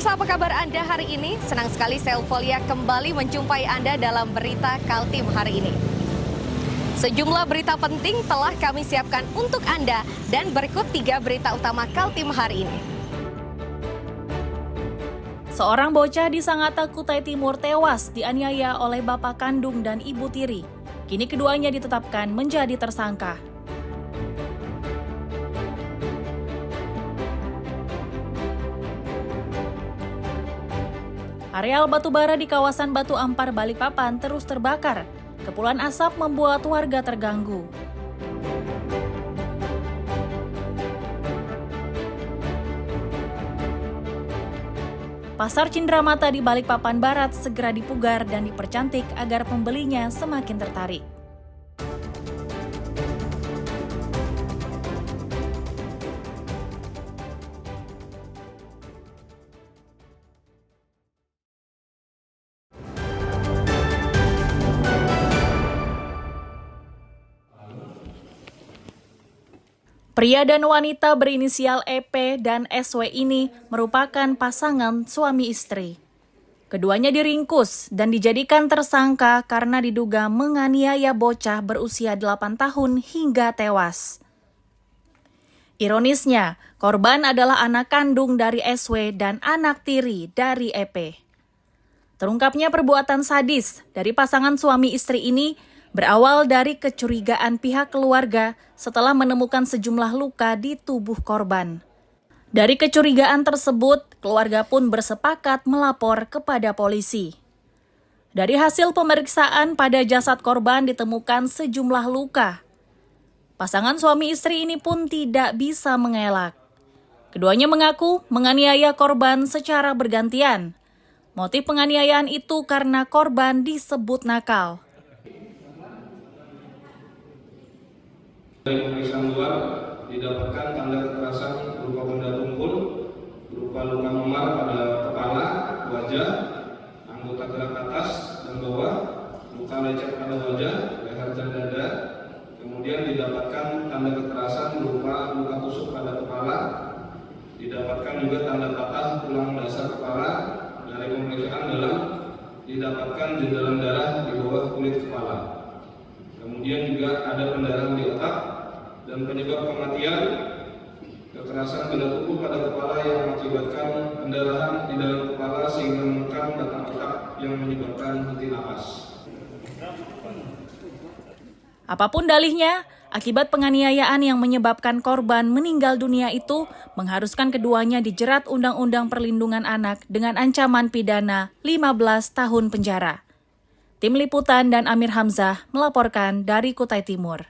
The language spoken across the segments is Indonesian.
Pemirsa, apa kabar Anda hari ini? Senang sekali saya Eufolia kembali menjumpai Anda dalam berita Kaltim hari ini. Sejumlah berita penting telah kami siapkan untuk Anda dan berikut 3 berita utama Kaltim hari ini. Seorang bocah di Sangatta, Kutai Timur tewas dianiaya oleh bapak kandung dan ibu tiri. Kini keduanya ditetapkan menjadi tersangka. Areal batubara di kawasan Batu Ampar, Balikpapan terus terbakar. Kepulan asap membuat warga terganggu. Pasar Cindramata di Balikpapan Barat segera dipugar dan dipercantik agar pembelinya semakin tertarik. Pria dan wanita berinisial EP dan SW ini merupakan pasangan suami istri. Keduanya diringkus dan dijadikan tersangka karena diduga menganiaya bocah berusia 8 tahun hingga tewas. Ironisnya, korban adalah anak kandung dari SW dan anak tiri dari EP. Terungkapnya perbuatan sadis dari pasangan suami istri ini berawal dari kecurigaan pihak keluarga setelah menemukan sejumlah luka di tubuh korban. Dari kecurigaan tersebut, keluarga pun bersepakat melapor kepada polisi. Dari hasil pemeriksaan pada jasad korban ditemukan sejumlah luka. Pasangan suami istri ini pun tidak bisa mengelak. Keduanya mengaku menganiaya korban secara bergantian. Motif penganiayaan itu karena korban disebut nakal. Dari pemeriksaan luar didapatkan tanda kekerasan berupa benda tumpul, berupa luka memar pada kepala, wajah, anggota gerak atas dan bawah, luka lecet pada wajah, leher dan dada. Kemudian didapatkan tanda kekerasan berupa luka tusuk pada kepala, didapatkan juga tanda patah tulang dasar kepala. Dari pemeriksaan dalam didapatkan jenderal darah di bawah kulit kepala. Kemudian juga ada pendarahan di otak dan penyebab kematian kekerasan benda tubuh pada kepala yang mengakibatkan pendarahan di dalam kepala sehingga menekan batang otak yang menyebabkan henti napas. Apapun dalihnya, akibat penganiayaan yang menyebabkan korban meninggal dunia itu mengharuskan keduanya dijerat Undang-Undang Perlindungan Anak dengan ancaman pidana 15 tahun penjara. Tim Liputan dan Amir Hamzah melaporkan dari Kutai Timur.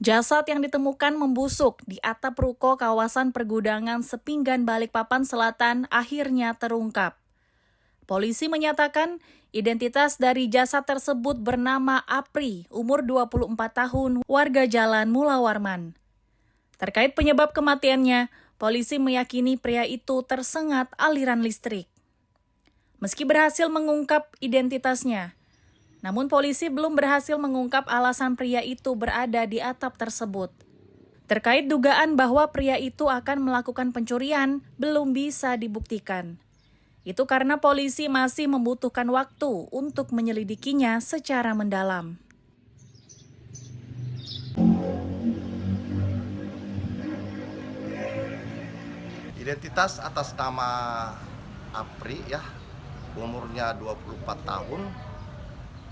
Jasad yang ditemukan membusuk di atap ruko kawasan pergudangan Sepinggan, Balikpapan Selatan akhirnya terungkap. Polisi menyatakan identitas dari jasad tersebut bernama Apri, umur 24 tahun, warga Jalan Mula Warman. Terkait penyebab kematiannya, polisi meyakini pria itu tersengat aliran listrik. Meski berhasil mengungkap identitasnya, namun polisi belum berhasil mengungkap alasan pria itu berada di atap tersebut. Terkait dugaan bahwa pria itu akan melakukan pencurian, belum bisa dibuktikan. Itu karena polisi masih membutuhkan waktu untuk menyelidikinya secara mendalam. Identitas atas nama Apri ya, umurnya 24 tahun,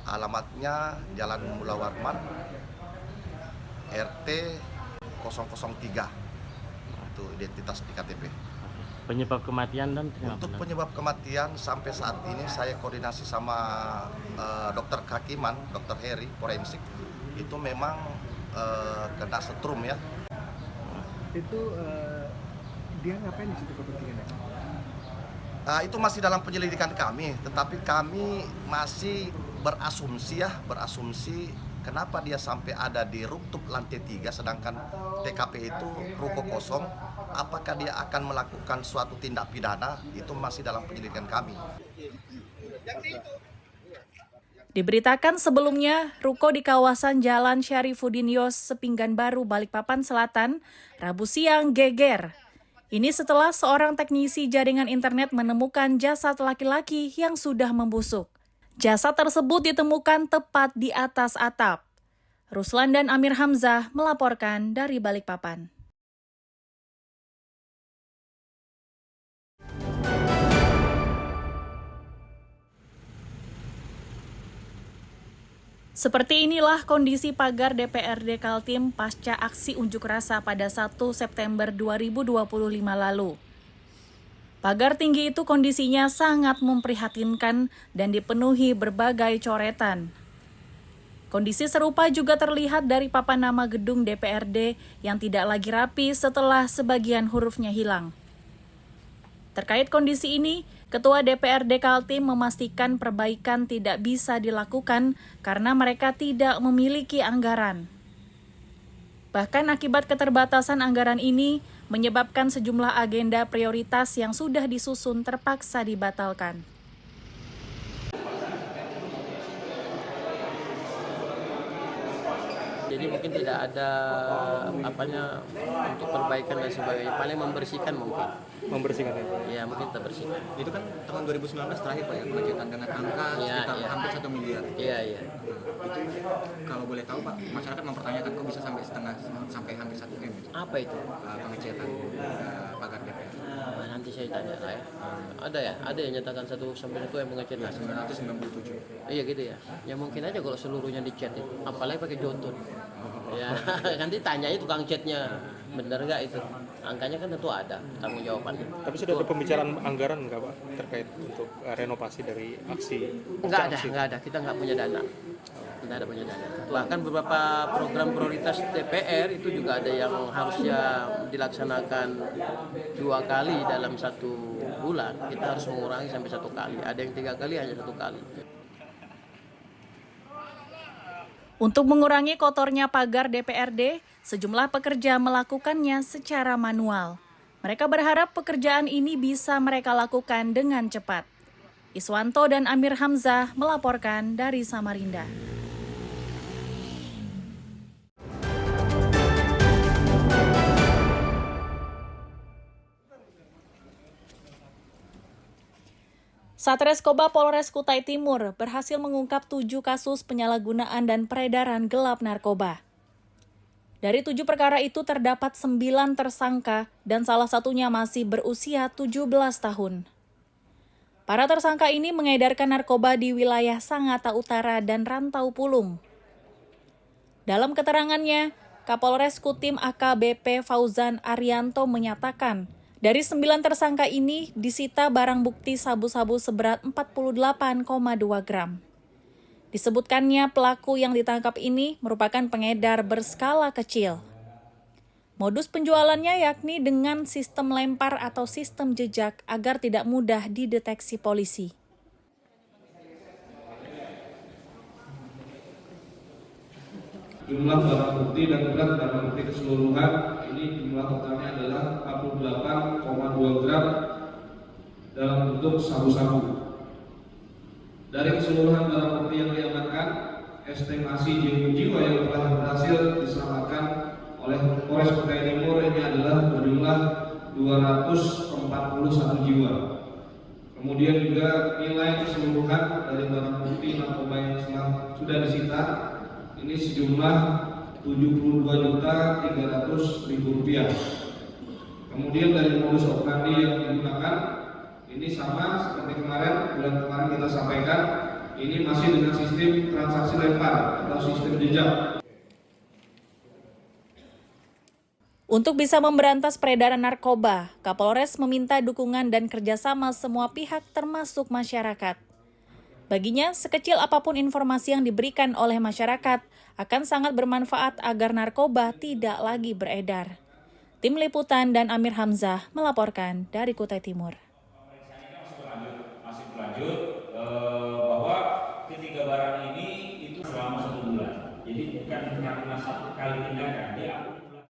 alamatnya Jalan Mula Warman, RT 003, itu identitas di KTP. Penyebab kematian dan Untuk penyebab kematian sampai saat ini saya koordinasi sama dokter kehakiman, dokter Heri, forensik, itu memang kena setrum ya. Itu dia ngapain di situ kepentingannya? Itu masih dalam penyelidikan kami, tetapi kami masih berasumsi kenapa dia sampai ada di rooftop lantai 3 sedangkan TKP itu ruko kosong. Apakah dia akan melakukan suatu tindak pidana? Itu masih dalam penyelidikan kami. Diberitakan sebelumnya, ruko di kawasan Jalan Syarifuddin Yos, Sepinggan Baru, Balikpapan Selatan, Rabu siang geger. Ini setelah seorang teknisi jaringan internet menemukan jasad laki-laki yang sudah membusuk. Jasad tersebut ditemukan tepat di atas atap. Ruslan dan Amir Hamzah melaporkan dari Balikpapan. Seperti inilah kondisi pagar DPRD Kaltim pasca aksi unjuk rasa pada 1 September 2025 lalu. Pagar tinggi itu kondisinya sangat memprihatinkan dan dipenuhi berbagai coretan. Kondisi serupa juga terlihat dari papan nama gedung DPRD yang tidak lagi rapi setelah sebagian hurufnya hilang. Terkait kondisi ini, Ketua DPRD Kaltim memastikan perbaikan tidak bisa dilakukan karena mereka tidak memiliki anggaran. Bahkan akibat keterbatasan anggaran ini, menyebabkan sejumlah agenda prioritas yang sudah disusun terpaksa dibatalkan. Jadi mungkin tidak ada untuk perbaikan dan sebagainya. Paling membersihkan mungkin. Membersihkan ya? Ya mungkin kita bersihkan. Itu kan tahun 2019 terakhir Pak ya, kemacetan dengan angka sekitar hampir 1 miliar. Iya, iya. Kalau boleh tahu Pak, masyarakat mempertanyakan kok bisa sampai hampir 1 M itu? Apa itu? Pengecetan pagar DPR. Nanti saya tanya lah ya. Ada yang nyatakan 1 sampai 1 yang mengechat. 997. Iya gitu ya. Ya mungkin aja kalau seluruhnya dicet itu. Apalagi pakai jontun. Ya, nanti tanyanya tukang chatnya. Bener nggak itu? Angkanya kan tentu ada tanggung jawabannya. Tapi sudah ada pembicaraan anggaran nggak Pak terkait untuk renovasi dari aksi? Nggak ada. Kita nggak punya dana. Kita ada punya dana. Bahkan beberapa program prioritas DPR itu juga ada yang harusnya dilaksanakan 2 kali dalam 1 bulan. Kita harus mengurangi sampai 1 kali. Ada yang 3 kali, hanya 1 kali. Untuk mengurangi kotornya pagar DPRD, sejumlah pekerja melakukannya secara manual. Mereka berharap pekerjaan ini bisa mereka lakukan dengan cepat. Iswanto dan Amir Hamzah melaporkan dari Samarinda. Satreskoba Polres Kutai Timur berhasil mengungkap 7 kasus penyalahgunaan dan peredaran gelap narkoba. Dari 7 perkara itu terdapat 9 tersangka dan salah satunya masih berusia 17 tahun. Para tersangka ini mengedarkan narkoba di wilayah Sangatta Utara dan Rantau Pulung. Dalam keterangannya, Kapolres Kutim AKBP Fauzan Arianto menyatakan, dari 9 tersangka ini disita barang bukti sabu-sabu seberat 48,2 gram. Disebutkannya pelaku yang ditangkap ini merupakan pengedar berskala kecil. Modus penjualannya yakni dengan sistem lempar atau sistem jejak agar tidak mudah dideteksi polisi. Jumlah barang bukti dan berat barang bukti keseluruhan ini jumlah totalnya adalah 48,2 gram dalam bentuk sabu-sabu. Dari keseluruhan barang bukti yang diamankan, estimasi jiwa yang telah berhasil diselamatkan oleh Polres Kutai Timur ini adalah berjumlah 241 jiwa. Kemudian juga nilai keseluruhan dari barang bukti narkoba yang sudah disita ini sejumlah Rp72.300.000. Kemudian dari modus operandi yang digunakan ini sama seperti bulan kemarin kita sampaikan, ini masih dengan sistem transaksi lempar atau sistem jejak. Untuk bisa memberantas peredaran narkoba, Kapolres meminta dukungan dan kerjasama semua pihak termasuk masyarakat. Baginya, sekecil apapun informasi yang diberikan oleh masyarakat akan sangat bermanfaat agar narkoba tidak lagi beredar. Tim Liputan dan Amir Hamzah melaporkan dari Kutai Timur. Masih berlanjut bahwa ketiga barang ini itu selama 1 bulan. Jadi bukan karena 1 kali tindakan, dia